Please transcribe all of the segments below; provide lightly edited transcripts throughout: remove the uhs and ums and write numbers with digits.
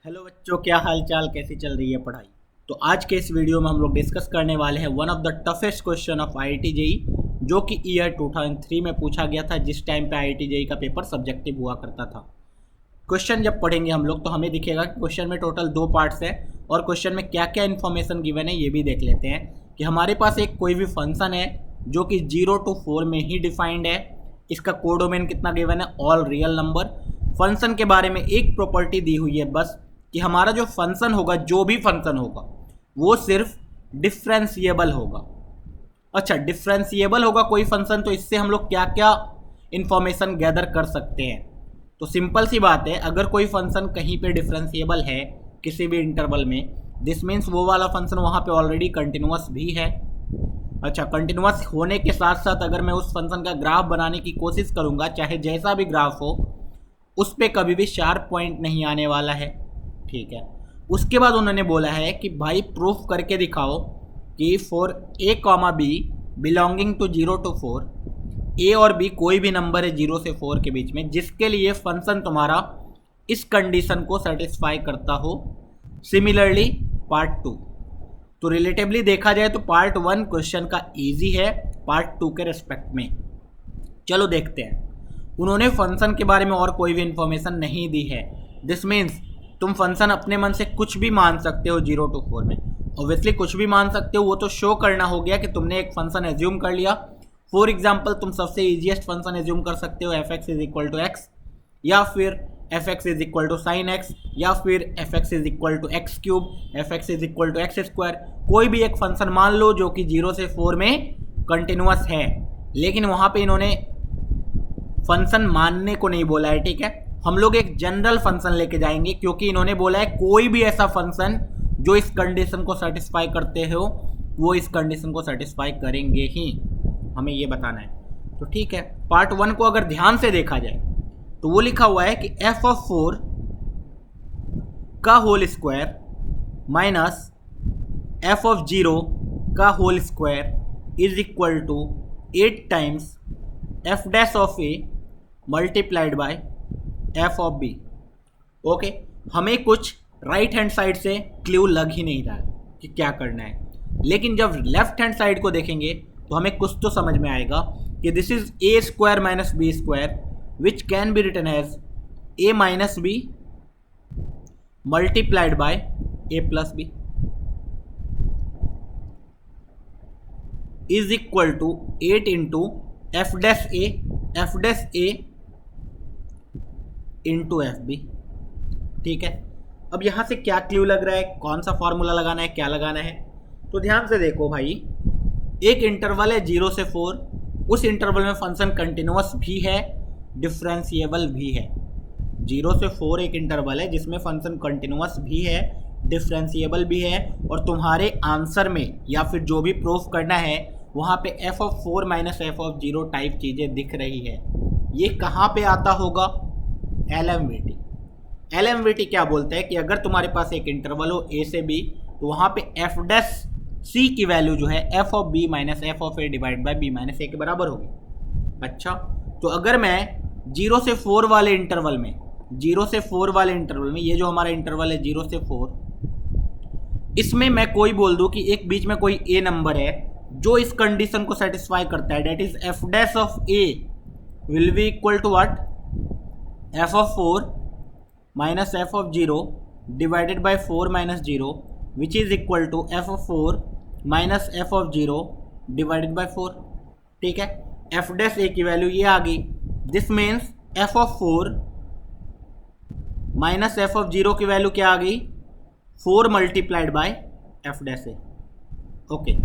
Hello बच्चों, क्या हाल चाल, कैसी चल रही है पढ़ाई। तो आज के इस वीडियो में हम लोग डिस्कस करने वाले हैं one of the toughest question of IIT JEE, जो कि ईयर 2003 में पूछा गया था, जिस टाइम पे आईआईटी जेईई का पेपर सब्जेक्टिव हुआ करता था। क्वेश्चन जब पढ़ेंगे हम लोग तो हमें दिखेगा कि क्वेश्चन में टोटल 2 पार्ट्स है और क्वेश्चन में क्या क्या इन्फॉर्मेशन गिवन है ये भी देख लेते हैं। कि हमारे पास एक कोई भी फंक्शन है जो कि 0 to 4 में ही डिफाइंड है। इसका कोडोमेन कितना गिवन है, ऑल रियल नंबर। फंक्शन के बारे में एक प्रॉपर्टी दी हुई है बस, कि हमारा जो फंक्शन होगा, जो भी फंक्शन होगा वो सिर्फ डिफरेंशिएबल होगा। अच्छा, डिफरेंशिएबल होगा कोई फंक्शन, तो इससे हम लोग क्या क्या इन्फॉर्मेशन गैदर कर सकते हैं। तो सिंपल सी बात है, अगर कोई फंक्शन कहीं पे डिफरेंशिएबल है किसी भी इंटरवल में, दिस मीन्स वो वाला फंक्शन वहाँ पे ऑलरेडी कंटिन्यूअस भी है। अच्छा, कंटिन्यूअस होने के साथ साथ अगर मैं उस फंक्शन का ग्राफ बनाने की कोशिश करूँगा, चाहे जैसा भी ग्राफ हो, उस पर कभी भी शार्प पॉइंट नहीं आने वाला है। ठीक है। उसके बाद उन्होंने बोला है कि भाई प्रूफ करके दिखाओ कि for a comma b belonging to 0 to 4, a और बी कोई भी नंबर है 0 से 4 के बीच में, जिसके लिए फंक्शन तुम्हारा इस कंडीशन को सेटिस्फाई करता हो। सिमिलरली पार्ट 2, तो रिलेटिवली देखा जाए तो पार्ट 1 क्वेश्चन का इजी है पार्ट 2 के रिस्पेक्ट में। चलो देखते हैं। उन्होंने फंक्शन के बारे में और कोई भी इंफॉर्मेशन नहीं दी है। दिस मीन्स तुम फंक्शन अपने मन से कुछ भी मान सकते हो 0 to 4 में। ऑब्वियसली कुछ भी मान सकते हो, वो तो शो करना हो गया कि तुमने एक फंक्शन एज्यूम कर लिया। फॉर एग्जाम्पल, तुम सबसे ईजिएस्ट फंक्शन एज्यूम कर सकते हो f x is equal to x, या फिर f x is equal to sine x, या फिर f x is equal to x cube, f x is equal to x square. कोई भी एक फंक्शन मान लो जो कि 0 से 4 में कंटिन्यूअस है। लेकिन वहाँ पे इन्होंने फंक्शन मानने को नहीं बोला है। ठीक है, हम लोग एक जनरल फंक्शन लेके जाएंगे, क्योंकि इन्होंने बोला है कोई भी ऐसा फंक्शन जो इस कंडीशन को सेटिस्फाई करते हो वो इस कंडीशन को सेटिस्फाई करेंगे ही, हमें ये बताना है। तो ठीक है, पार्ट 1 को अगर ध्यान से देखा जाए तो वो लिखा हुआ है कि एफ ऑफ 4 का whole square minus f of 0 का whole square is equal to 8 times f dash of a multiplied by f of b. Okay, हमें कुछ राइट हैंड साइड से क्लू लग ही नहीं रहा है कि क्या करना है, लेकिन जब लेफ्ट हैंड साइड को देखेंगे तो हमें कुछ तो समझ में आएगा कि this is a square minus b square which can be written as a minus b multiplied by a plus b is equal to 8 into f dash a into f b. ठीक है, अब यहाँ से क्या क्लू लग रहा है, कौन सा फॉर्मूला लगाना है, क्या लगाना है। तो ध्यान से देखो भाई, एक इंटरवल है 0 से 4, उस इंटरवल में फंक्शन कंटिन्यूअस भी है, डिफरेंशिएबल भी है। 0 से 4 एक इंटरवल है जिसमें फंक्शन कंटिन्यूअस भी है, डिफरेंशिएबल भी है, और तुम्हारे आंसर में या फिर जो भी प्रूफ करना है वहाँ पे F of 4 minus f of 0 type चीज़ें दिख रही है। ये कहाँ पे आता होगा, LMVT। LMVT क्या बोलता है कि अगर तुम्हारे पास एक इंटरवल हो A से B, तो वहाँ पे एफ डैश C की वैल्यू जो है F of B minus f of A divide by B minus A के बराबर होगी। अच्छा, तो अगर मैं 0 से 4 वाले इंटरवल में, 0 से 4 वाले इंटरवल में, ये जो हमारा इंटरवल है 0 से 4, इसमें मैं कोई बोल दूँ कि एक बीच में कोई A नंबर है जो इस कंडीशन को सेटिस्फाई करता है, that is f dash of A will be equal to what, f of 4 minus f of 0 divided by 4 minus 0 which is equal to f of 4 minus f of 0 divided by 4। ठीक है, F dash ए की value ये आ गई। This means f of 4 minus f of 0 की value क्या आ गई, 4 multiplied by f dash a. Okay,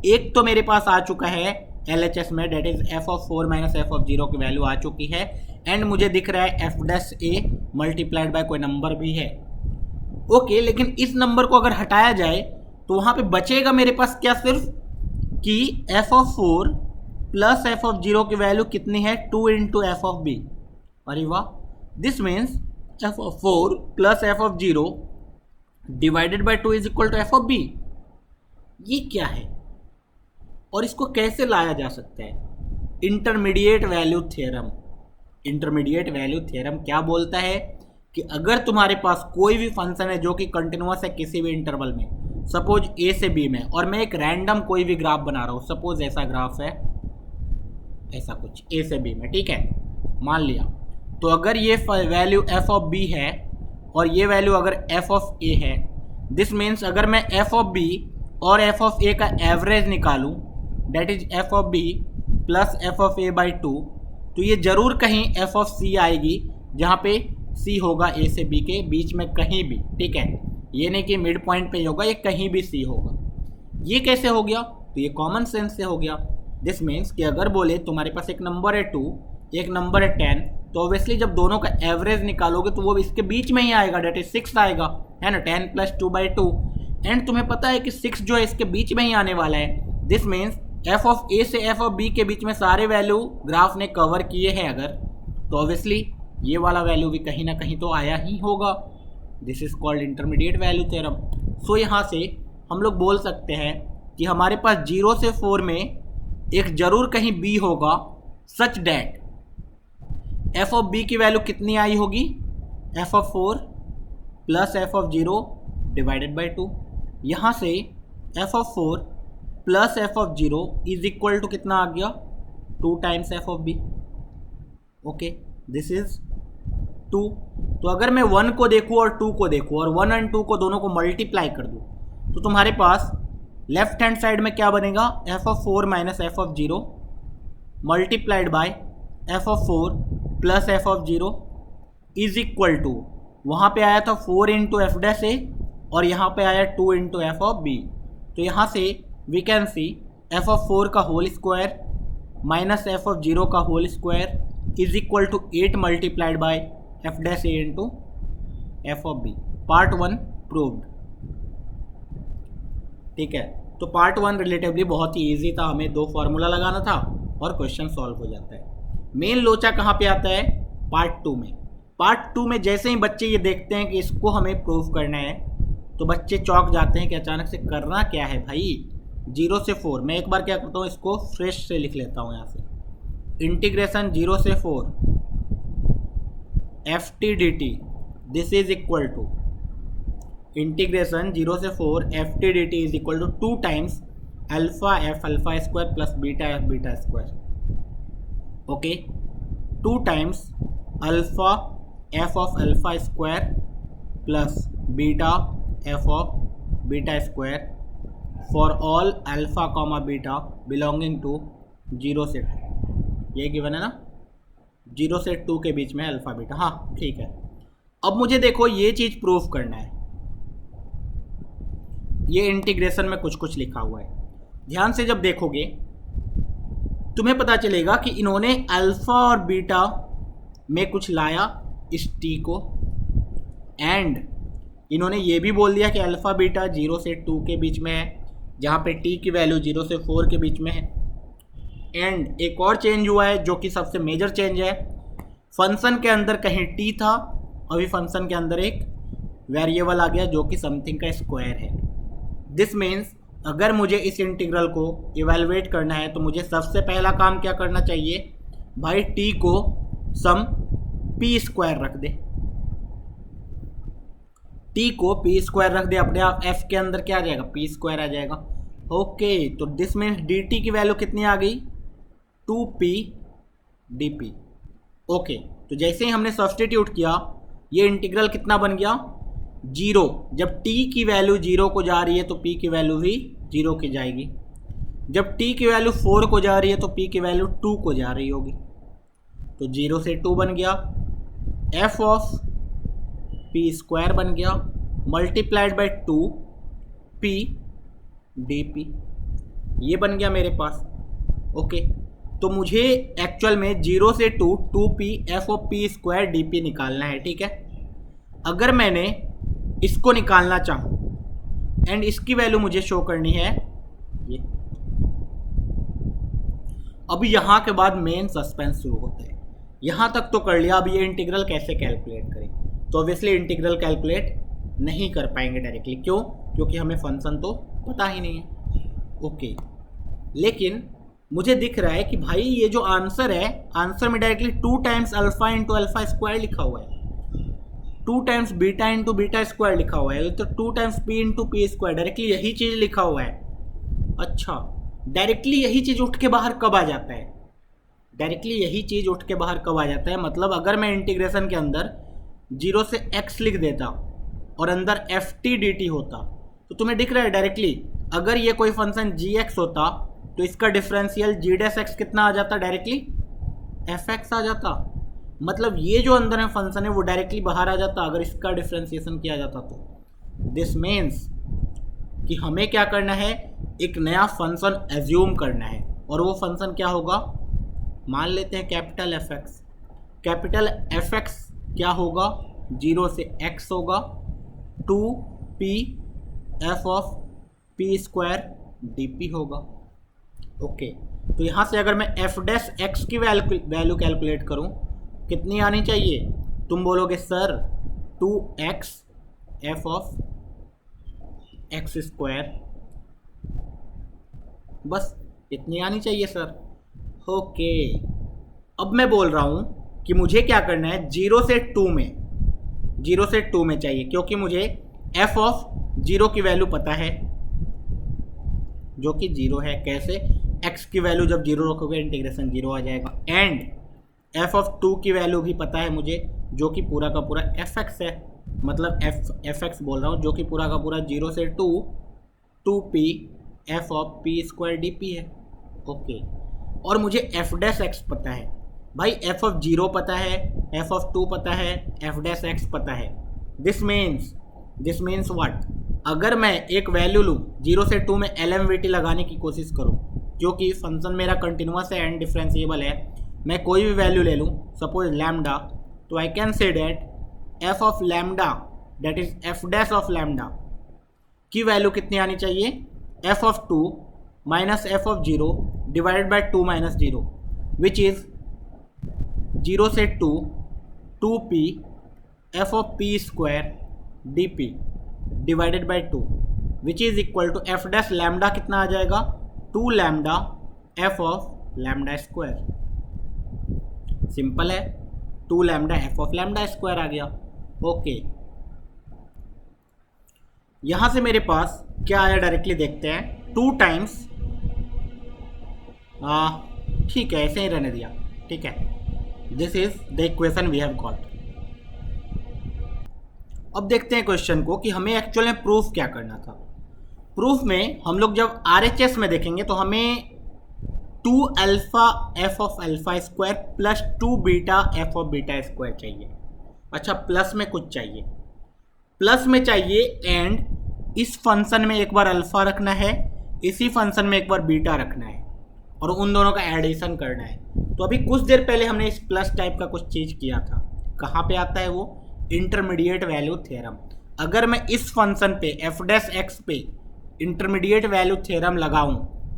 एक तो मेरे पास आ चुका है LHS में, that is f of 4 minus f of 0 की वैल्यू आ चुकी है, एंड मुझे दिख रहा है एफ डैश ए मल्टीप्लाइड बाय कोई नंबर भी है। ओके, लेकिन इस नंबर को अगर हटाया जाए तो वहाँ पे बचेगा मेरे पास क्या, सिर्फ कि F of 4 plus f of 0 की वैल्यू कितनी है, 2 इंटू एफ ऑफ बी। अरे वाह, this means f of 4 plus f of 0 divided by 2 is equal to f of b. ये क्या है और इसको कैसे लाया जा सकता है, intermediate value theorem. Intermediate value theorem क्या बोलता है कि अगर तुम्हारे पास कोई भी फंक्शन है जो कि कंटिन्यूअस है किसी भी इंटरवल में, सपोज ए से बी में, और मैं एक रैंडम कोई भी ग्राफ बना रहा हूँ, सपोज ऐसा ग्राफ है, ऐसा कुछ ए से बी में, ठीक है, मान लिया। तो अगर ये वैल्यू एफ ऑफ बी है और ये वैल्यू अगर एफ ऑफ ए है, दिस मीन्स अगर मैं एफ ऑफ बी और एफ ऑफ ए का एवरेज निकालूं, that is f of b plus f of a by 2, तो ये जरूर कहीं एफ ऑफ सी आएगी, जहाँ पे सी होगा ए से बी के बीच में कहीं भी, ठीक है। ये नहीं कि मिड पॉइंट पे ही होगा, ये कहीं भी सी होगा। ये कैसे हो गया? तो ये कॉमन सेंस से हो गया। दिस मीन्स कि अगर बोले तुम्हारे पास एक नंबर है 2, एक नंबर है 10, तो ऑब्वियसली जब दोनों का एवरेज निकालोगे तो वो इसके बीच में ही आएगा, डेट इज 6 आएगा, है ना, 10 प्लस 2/2। एंड तुम्हें पता है कि 6 जो है इसके बीच में ही आने वाला है। दिस मीन्स एफ ऑफ ए से एफ ऑफ बी के बीच में सारे वैल्यू ग्राफ ने कवर किए हैं अगर, तो ऑब्वियसली ये वाला वैल्यू भी कहीं ना कहीं तो आया ही होगा। This is called intermediate value theorem. So यहाँ से हम लोग बोल सकते हैं कि हमारे पास 0 से 4 में एक जरूर कहीं बी होगा, such that f of b की वैल्यू कितनी आई होगी, f of 4 plus f of 0 divided by 2। यहाँ से f of 4 plus f of 0 is equal to कितना आ गया, 2 times f of b. Okay, this is 2। तो अगर मैं 1 को देखूँ और 2 को देखूँ और 1 और 2 को दोनों को मल्टीप्लाई कर दूँ, तो तुम्हारे पास लेफ्ट हैंड साइड में क्या बनेगा, f of 4 minus f of 0 multiplied by f of 4 plus f of 0 is equal to, वहाँ पे आया था 4 इंटू एफ डैश ए और यहाँ पे आया 2 इंटू एफ ऑफ बी। तो यहाँ से we can see f of 4 का whole square minus f of 0 का whole square is equal to 8 multiplied by f dash a into f of b. Part 1 proved, ठीक है। तो पार्ट 1 रिलेटिवली बहुत ही easy था, हमें 2 फार्मूला लगाना था और क्वेश्चन सॉल्व हो जाता है। मेन लोचा कहाँ पे आता है, पार्ट 2 में। पार्ट 2 में जैसे ही बच्चे ये देखते हैं कि इसको हमें प्रूव करना है, तो बच्चे चौंक जाते हैं कि अचानक से करना क्या है भाई, 0 से 4। मैं एक बार क्या करता हूँ, इसको फ्रेश से लिख लेता हूँ यहाँ से, इंटीग्रेशन 0 से 4 f t d t, this is equal to integration 0 से 4 f t d t is equal to 2 times alpha f alpha square plus beta f beta square. Okay, 2 times alpha f of alpha square plus beta f of beta square for all alpha comma beta belonging to 0 से 2। ये given है ना, 0 से 2 के बीच में alpha beta, हाँ ठीक है। अब मुझे देखो ये चीज़ प्रूफ करना है, ये इंटीग्रेशन में कुछ कुछ लिखा हुआ है, ध्यान से जब देखोगे तुम्हें पता चलेगा कि इन्होंने अल्फा और बीटा में कुछ लाया इस टी को, एंड इन्होंने ये भी बोल दिया कि अल्फा बीटा 0 से 2 के बीच में है, जहाँ पे टी की वैल्यू 0 से 4 के बीच में है। एंड एक और चेंज हुआ है जो कि सबसे मेजर चेंज है, फंक्शन के अंदर कहीं टी था, अभी फंक्शन के अंदर एक वेरिएबल आ गया जो कि समथिंग का स्क्वायर है। दिस मीन्स अगर मुझे इस इंटीग्रल को इवेलुएट करना है तो मुझे सबसे पहला काम क्या करना चाहिए भाई, टी को सम पी स्क्वायर रख दे, टी को पी स्क्वायर रख दे, अपने आप एफ के अंदर क्या आ जाएगा, पी स्क्वायर आ जाएगा। ओके, तो दिस मीन्स डी टी की वैल्यू कितनी आ गई, 2p dp। ओके, तो जैसे ही हमने सब्स्टिट्यूट किया ये इंटीग्रल कितना बन गया, 0। जब t की वैल्यू 0 को जा रही है तो p की वैल्यू भी 0 की जाएगी, जब t की वैल्यू 4 को जा रही है तो p की वैल्यू 2 को जा रही होगी। तो 0 से 2 बन गया, f ऑफ p स्क्वायर बन गया मल्टीप्लाइड बाई 2p dp, ये बन गया मेरे पास। ओके, तो मुझे एक्चुअल में 0 से 2p f of p square dp निकालना है, ठीक है। अगर मैंने इसको निकालना चाहूँ एंड इसकी वैल्यू मुझे शो करनी है ये, अब यहाँ के बाद मेन सस्पेंस शुरू होता है। यहाँ तक तो कर लिया, अब ये इंटीग्रल कैसे कैलकुलेट करें, तो ऑब्वियसली इंटीग्रल कैलकुलेट नहीं कर पाएंगे डायरेक्टली, क्यों, क्योंकि हमें फंक्शन तो पता ही नहीं है। ओके, लेकिन मुझे दिख रहा है कि भाई ये जो आंसर है, आंसर में directly 2 times alpha into alpha square लिखा हुआ है। Two times beta into beta square लिखा हुआ है, तो two times P into P square, directly यही चीज़ लिखा हुआ है। अच्छा, डायरेक्टली यही चीज़ उठ के बाहर कब आ जाता है? डायरेक्टली यही चीज़ उठ के बाहर कब आ जाता है? मतलब अगर मैं इंटीग्रेशन के अंदर 0 से x लिख देता और अंदर एफ टी डी टी होता, तो तुम्हें दिख रहा है डायरेक्टली अगर ये कोई फंक्शन g(x) होता तो इसका डिफरेंशियल g'(x) कितना आ जाता? डायरेक्टली fx आ जाता। मतलब ये जो अंदर है फंक्शन है वो डायरेक्टली बाहर आ जाता अगर इसका डिफरेंशिएशन किया जाता तो। दिस मीन्स कि हमें क्या करना है, एक नया फंक्शन एज्यूम करना है, और वो फंक्शन क्या होगा? मान लेते हैं कैपिटल fx। कैपिटल fx क्या होगा? 0 से x होगा, 2p f of p square dp होगा। ओके, तो यहाँ से अगर मैं f' की वैल्यू कैलकुलेट करूँ कितनी आनी चाहिए? तुम बोलोगे sir 2x f of x square, बस इतनी आनी चाहिए सर। ओके, अब मैं बोल रहा हूँ कि मुझे क्या करना है, 0 से 2 में चाहिए, क्योंकि मुझे f ऑफ 0 की वैल्यू पता है जो कि 0 है। कैसे? x की वैल्यू जब 0 रखोगे इंटीग्रेशन 0 आ जाएगा, एंड f ऑफ 2 की वैल्यू भी पता है मुझे जो कि पूरा का पूरा fx है, मतलब fx बोल रहा हूँ जो कि पूरा का पूरा 0 से 2p f of p square dp है। ओके, और मुझे f' पता है भाई, f ऑफ 0 पता है, f ऑफ 2 पता है, f' पता है। This means what? अगर मैं एक वैल्यू लूँ 0 से 2 में LMVT लगाने की कोशिश करूँ, क्योंकि फंक्शन मेरा कंटिन्यूस है एंड डिफरेंशिएबल है, मैं कोई भी वैल्यू ले लूँ, सपोज लैम्डा, तो I can say that f of lambda that is f' of lambda की वैल्यू कितनी आनी चाहिए? f of 2 minus f of 0 divided by 2 minus 0, which is 0 से 2p f of p square dp divided by 2, which is equal to f' lambda कितना आ जाएगा? 2 lambda f of lambda square. Simple है, 2 lambda f of lambda square आ गया। Okay, यहाँ से मेरे पास क्या आया डायरेक्टली देखते हैं, 2 टाइम्स, ठीक है ऐसे ही रहने दिया, ठीक है। This is the equation we have got. अब देखते हैं क्वेश्चन को कि हमें एक्चुअल में प्रूफ क्या करना था। प्रूफ में हम लोग जब RHS में देखेंगे तो हमें 2 alpha f of alpha square plus 2 beta f of beta square चाहिए। अच्छा, प्लस में कुछ चाहिए, प्लस में चाहिए, एंड इस फंक्शन में एक बार अल्फा रखना है, इसी फंक्शन में एक बार बीटा रखना है, और उन दोनों का एडिशन करना है। तो अभी कुछ देर पहले हमने इस प्लस टाइप का कुछ चीज़ किया था। कहाँ पे आता है वो? Intermediate value theorem. अगर मैं इस फंक्शन पे f' पे इंटरमीडिएट वैल्यू थ्योरम लगाऊं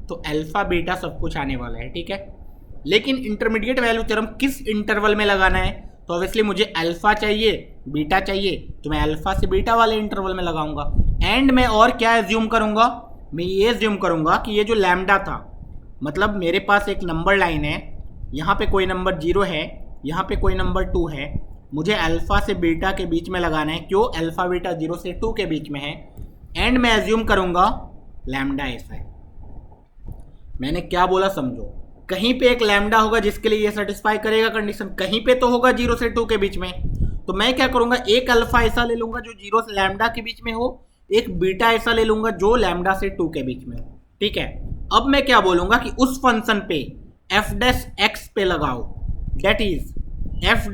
तो अल्फा बीटा सब कुछ आने वाला है, ठीक है। लेकिन इंटरमीडिएट वैल्यू थ्योरम किस इंटरवल में लगाना है? तो ऑब्वियसली मुझे अल्फा चाहिए, बीटा चाहिए, तो मैं अल्फा से बीटा वाले इंटरवल में लगाऊंगा। एंड मैं और क्या एज्यूम करूंगा? मैं ये एज्यूम करूंगा कि ये जो लैम्डा था, मतलब मेरे पास एक नंबर लाइन है, यहाँ पे कोई नंबर 0 है, यहाँ पे कोई नंबर 2 है, मुझे अल्फा से बीटा के बीच में लगाना है। क्यों? अल्फा बीटा 0 से 2 के बीच में है, एंड मैं एज्यूम करूंगा लैम्डा ऐसा है। मैंने क्या बोला समझो, कहीं पे एक लैम्डा होगा जिसके लिए ये सेटिस्फाई करेगा कंडीशन, कहीं पे तो होगा 0 से 2 के बीच में। तो मैं क्या करूंगा, एक अल्फा ऐसा ले लूंगा जो 0 से लैम्डा के बीच में हो, एक बीटा ऐसा ले लूंगा जो लैम्डा से 2 के बीच में हो, ठीक है। अब मैं क्या बोलूंगा कि उस फंक्शन पे f' पे लगाओ, दैट इज f'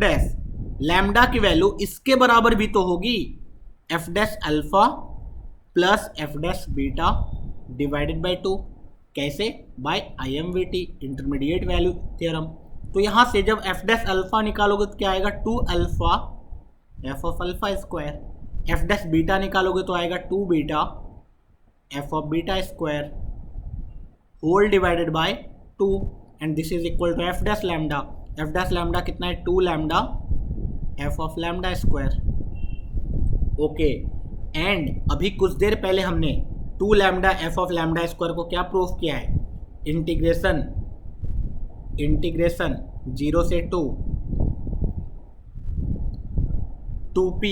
लैम्डा की वैल्यू इसके बराबर भी तो होगी, f' alpha plus f' beta divided by 2। कैसे? By IMVT, intermediate value theorem. तो यहाँ से जब f' अल्फा निकालोगे तो क्या आएगा? 2 alpha f of alpha square. f' beta निकालोगे तो आएगा 2 beta f of beta square whole divided by 2, and this is equal to f' lambda. f' lambda कितना है? 2 lambda f of lambda square. Okay, and अभी कुछ देर पहले हमने 2 lambda f of lambda square को क्या प्रूफ किया है? इंटीग्रेशन 0 से 2 2p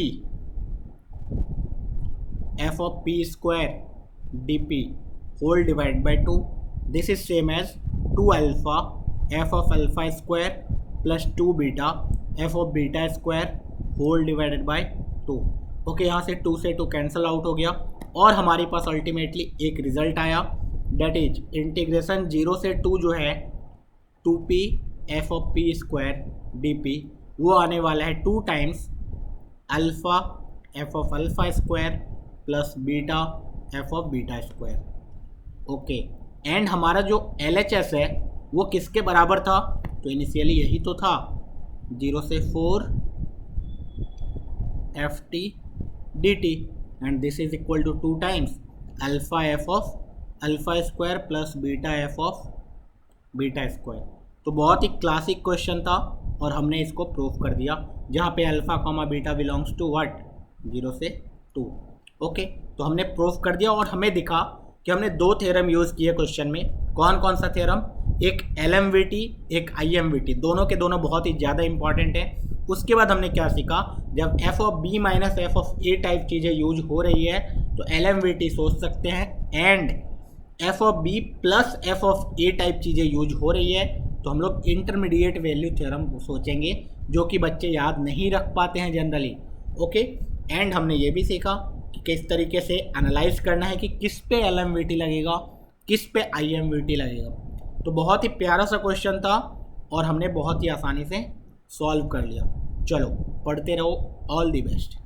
f of p square dp whole divided by 2. This is same as 2 alpha f of alpha square plus 2 beta f of beta square whole divided by 2. Okay, यहाँ से 2 से 2 cancel out हो गया और हमारे पास ultimately एक result आया, date is integration 0 से 2 जो है 2p f of p square dp वो आने वाला है 2 times alpha f of alpha square plus beta f of beta square. Okay, and हमारा जो LHS है वो किसके बराबर था? तो इनिशियली यही तो था, 0 से 4 ft dt and this is equal to 2 times alpha f of alpha square plus beta f of beta square. तो बहुत ही क्लासिक क्वेश्चन था और हमने इसको प्रूफ कर दिया, जहाँ पे alpha comma beta belongs to what 0 से 2. ओके, तो हमने प्रूफ कर दिया और हमें दिखा कि हमने 2 थ्योरम यूज़ किए क्वेश्चन में. कौन कौन सा थ्योरम? एक LMVT, एक IMVT, दोनों के दोनों बहुत ही ज़्यादा इंपॉर्टेंट है. उसके बाद हमने क्या सीखा, जब f of b minus f of a type चीज़ें यूज हो रही है तो LMVT सोच सकते हैं, and f of b plus f of a type चीज़ें यूज हो रही है तो हम लोग इंटरमीडिएट वैल्यू थ्योरम सोचेंगे, जो कि बच्चे याद नहीं रख पाते हैं जनरली. ओके, एंड हमने ये भी सीखा कि किस तरीके से एनालाइज करना है कि किस पे LMVT लगेगा, किस पे IMVT लगेगा. तो बहुत ही प्यारा सा क्वेश्चन था और हमने बहुत ही आसानी से सॉल्व कर लिया. चलो पढ़ते रहो. All the best.